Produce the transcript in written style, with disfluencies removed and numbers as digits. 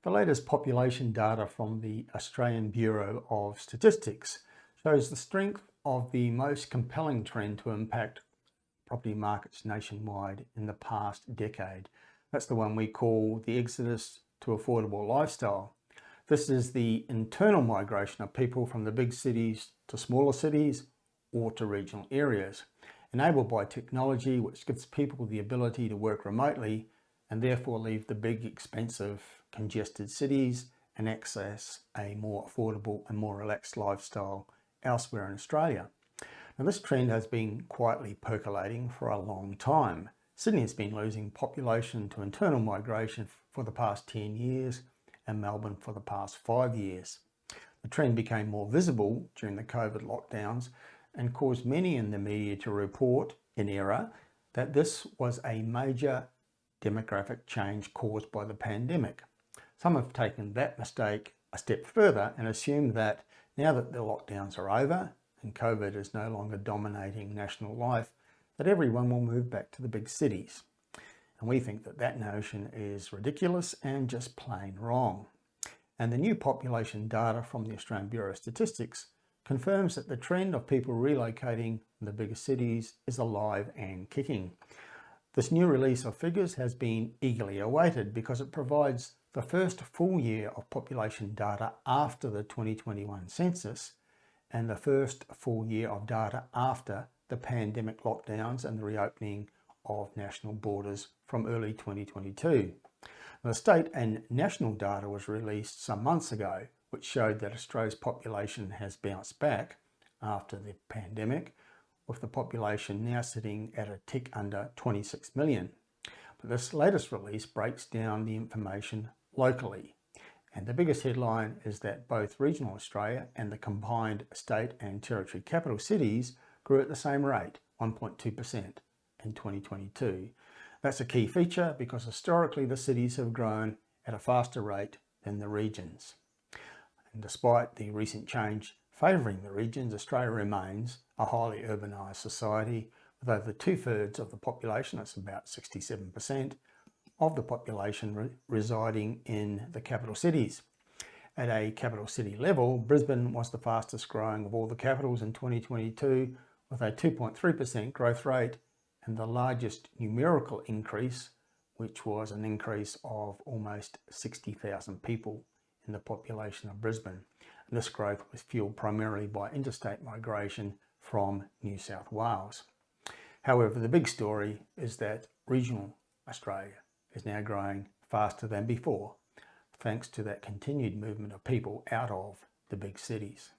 The latest population data from the Australian Bureau of Statistics shows the strength of the most compelling trend to impact property markets nationwide in the past decade. That's the one we call the exodus to affordable lifestyle. This is the internal migration of people from the big cities to smaller cities or to regional areas, enabled by technology which gives people the ability to work remotely and therefore leave the big, expensive, congested cities and access a more affordable and more relaxed lifestyle elsewhere in Australia. Now, this trend has been quietly percolating for a long time. Sydney has been losing population to internal migration for the past 10 years and Melbourne for the past 5 years. The trend became more visible during the COVID lockdowns and caused many in the media to report in error that this was a major demographic change caused by the pandemic. Some have taken that mistake a step further and assumed that now that the lockdowns are over and COVID is no longer dominating national life, that everyone will move back to the big cities. And we think that that notion is ridiculous and just plain wrong. And the new population data from the Australian Bureau of Statistics confirms that the trend of people relocating from the bigger cities is alive and kicking. This new release of figures has been eagerly awaited because it provides the first full year of population data after the 2021 census and the first full year of data after the pandemic lockdowns and the reopening of national borders from early 2022. The state and national data was released some months ago, which showed that Australia's population has bounced back after the pandemic, with the population now sitting at a tick under 26 million. But this latest release breaks down the information locally. And the biggest headline is that both regional Australia and the combined state and territory capital cities grew at the same rate, 1.2% in 2022. That's a key feature because historically the cities have grown at a faster rate than the regions. And despite the recent change favouring the regions, Australia remains a highly urbanised society with over 2/3 of the population, that's about 67%, of the population residing in the capital cities. At a capital city level, Brisbane was the fastest growing of all the capitals in 2022 with a 2.3% growth rate and the largest numerical increase, which was an increase of almost 60,000 people in the population of Brisbane. And this growth was fueled primarily by interstate migration from New South Wales. However, the big story is that regional Australia is now growing faster than before, thanks to that continued movement of people out of the big cities.